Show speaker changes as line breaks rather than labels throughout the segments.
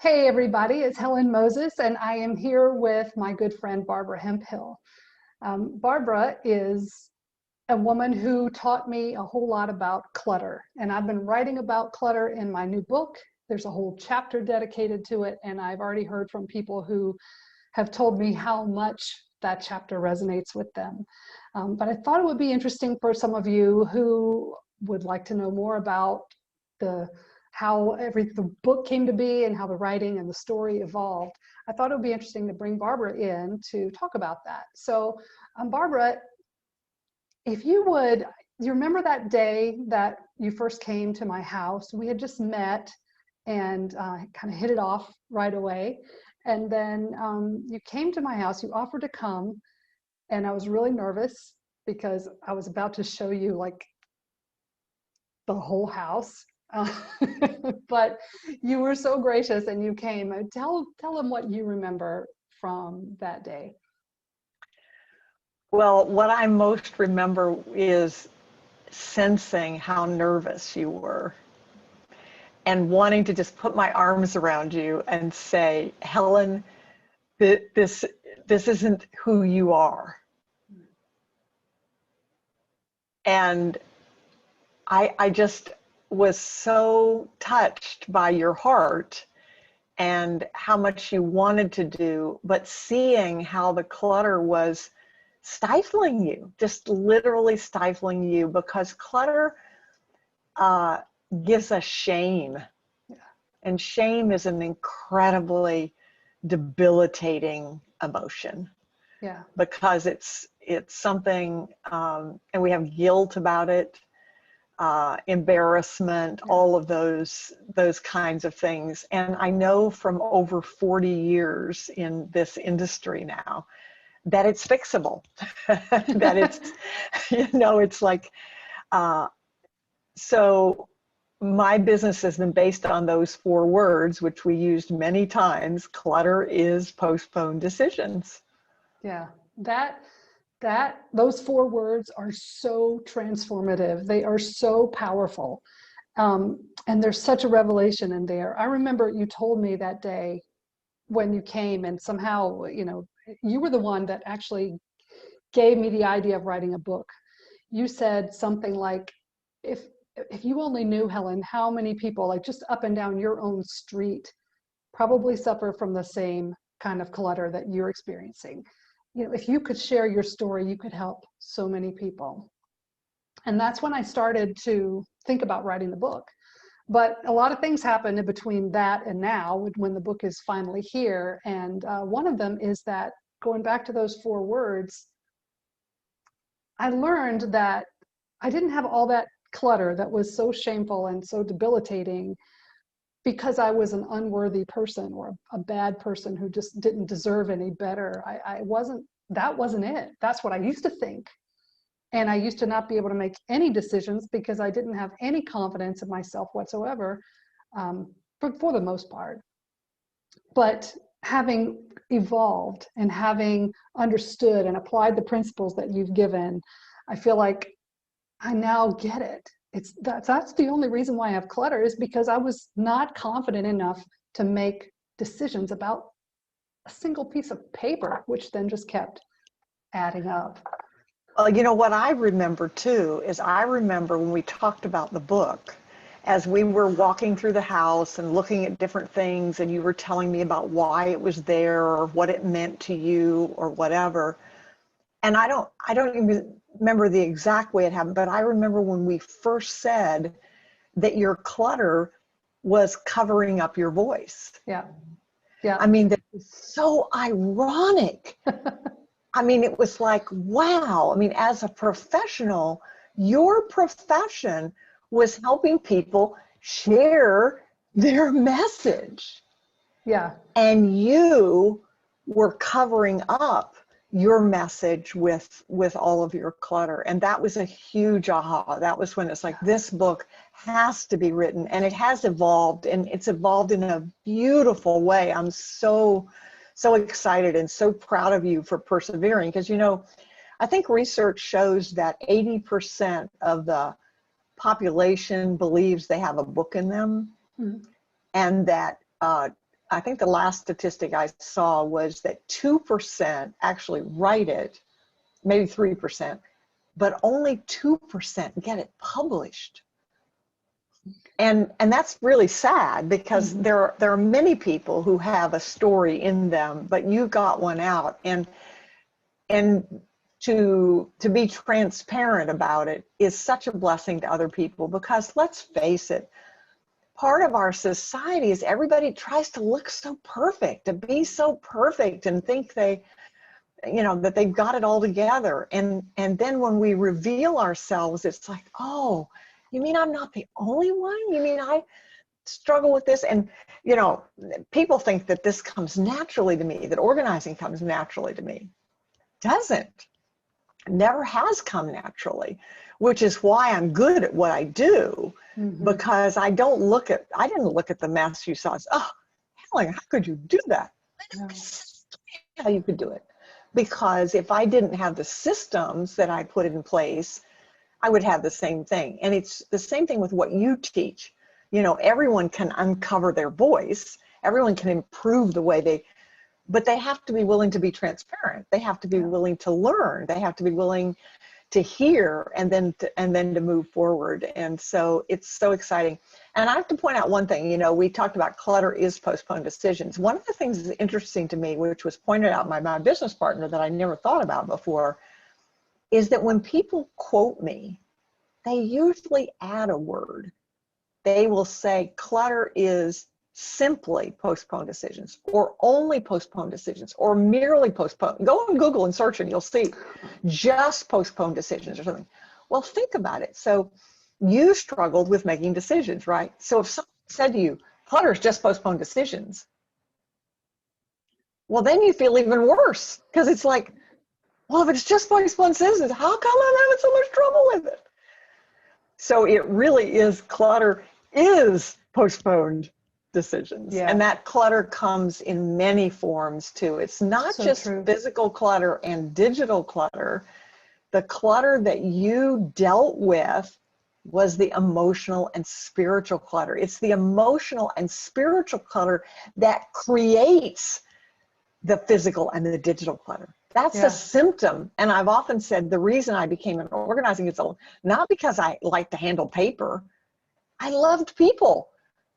Hey everybody, it's Helen Moses and I am here with my good friend Barbara Hemphill. Barbara is a woman who taught me a whole lot about clutter, and I've been writing about clutter in my new book. There's a whole chapter dedicated to it, and I've already heard from people who have told me how much that chapter resonates with them. But I thought it would be interesting for some of you who would like to know more about how the book came to be and how the writing and the story evolved. I thought it would be interesting to bring Barbara in to talk about that. So Barbara, if you would, you remember that day that you first came to my house? We had just met and kind of hit it off right away. And then you came to my house, you offered to come, and I was really nervous because I was about to show you like the whole house. But you were so gracious and you came. Tell them what you remember from that day.
Well, what I most remember is sensing how nervous you were and wanting to just put my arms around you and say, Helen, this isn't who you are. And I just was so touched by your heart and how much you wanted to do, but seeing how the clutter was stifling you, just literally stifling you, because clutter gives us shame. Yeah. And shame is an incredibly debilitating emotion. Yeah. Because it's something, and we have guilt about it, embarrassment, yeah. All of those kinds of things. And I know from over 40 years in this industry now that it's fixable, that it's, it's like, so my business has been based on those 4 words, which we used many times. Clutter is postponed decisions. Yeah,
those 4 words are so transformative. They are so powerful. And there's such a revelation in there. I remember you told me that day when you came, and somehow, you were the one that actually gave me the idea of writing a book. You said something like, if you only knew, Helen, how many people, like just up and down your own street, probably suffer from the same kind of clutter that you're experiencing. If you could share your story, you could help so many people. And that's when I started to think about writing the book. But a lot of things happened in between that and now, when the book is finally here. And one of them is that, going back to those 4 words, I learned that I didn't have all that clutter that was so shameful and so debilitating because I was an unworthy person or a bad person who just didn't deserve any better. That wasn't it. That's what I used to think. And I used to not be able to make any decisions because I didn't have any confidence in myself whatsoever, for the most part. But having evolved and having understood and applied the principles that you've given, I feel like I now get it. That's the only reason why I have clutter, is because I was not confident enough to make decisions about a single piece of paper, which then just kept adding up.
Well, what I remember too is I remember when we talked about the book, as we were walking through the house and looking at different things, and you were telling me about why it was there or what it meant to you or whatever. And I don't even remember the exact way it happened, but I remember when we first said that your clutter was covering up your voice.
Yeah. Yeah.
I mean, that was so ironic. I mean, it was like, wow. I mean, as a professional, your profession was helping people share their message.
Yeah.
And you were covering up your message with all of your clutter. And that was a huge aha. That was when it's like, this book has to be written, and it has evolved, and it's evolved in a beautiful way. I'm so excited and so proud of you for persevering, because I think research shows that 80% of the population believes they have a book in them. Mm-hmm. And that I think the last statistic I saw was that 2% actually write it, maybe 3%, but only 2% get it published. And that's really sad, because there are many people who have a story in them, but you got one out. And to be transparent about it is such a blessing to other people, because let's face it, part of our society is everybody tries to look so perfect, to be so perfect, and think that they've got it all together. And then when we reveal ourselves, it's like, oh, you mean I'm not the only one? You mean I struggle with this? And, people think that this comes naturally to me, that organizing comes naturally to me. Doesn't. Never has come naturally, which is why I'm good at what I do, because I didn't look at the mess you saw as, oh, Helen, how could you do that?
No.
How you could do it. Because if I didn't have the systems that I put in place, I would have the same thing. And it's the same thing with what you teach. Everyone can uncover their voice. Everyone can improve the way but they have to be willing to be transparent. They have to be willing to learn. They have to be willing to hear, and then to move forward. And so it's so exciting. And I have to point out one thing. We talked about clutter is postponed decisions. One of the things that's interesting to me, which was pointed out by my business partner that I never thought about before, is that when people quote me, they usually add a word. They will say clutter is simply postponed decisions, or only postponed decisions, or merely postponed. Go on Google and search and you'll see just postponed decisions or something. Well, think about it. So you struggled with making decisions, right? So if someone said to you, clutter is just postponed decisions, well, then you feel even worse, because it's like, well, if it's just postponed decisions, how come I'm having so much trouble with it? So it really is, clutter is postponed decisions.
Yeah.
And that clutter comes in many forms too. It's not
So
just
true.
physical clutter and digital clutter. The clutter that you dealt with was the emotional and spiritual clutter. It's the emotional and spiritual clutter that creates the physical and the digital clutter. That's a symptom. And I've often said the reason I became an organizing consultant, not because I like to handle paper. I loved people.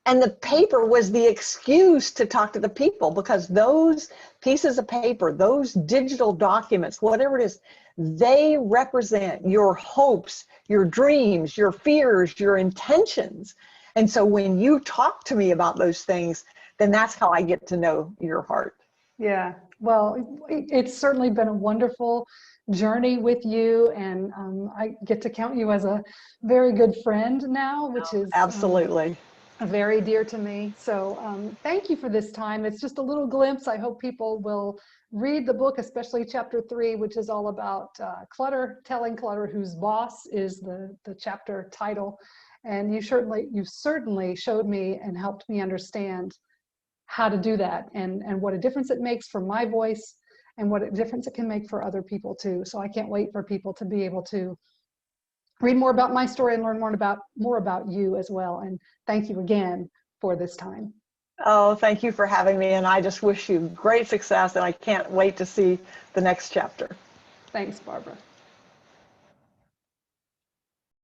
And the paper was the excuse to talk to the people, because those pieces of paper, those digital documents, whatever it is, they represent your hopes, your dreams, your fears, your intentions. And so when you talk to me about those things, then that's how I get to know your heart.
Yeah, well, it's certainly been a wonderful journey with you, and I get to count you as a very good friend now, which is
Absolutely.
very dear to me. So thank you for this time. It's just a little glimpse. I hope people will read the book, especially chapter 3, which is all about clutter, telling clutter whose boss is the chapter title. And you certainly showed me and helped me understand how to do that, and what a difference it makes for my voice, and what a difference it can make for other people too. So I can't wait for people to be able to read more about my story and learn more about you as well. And thank you again for this time.
Oh, thank you for having me. And I just wish you great success, and I can't wait to see the next chapter.
Thanks, Barbara.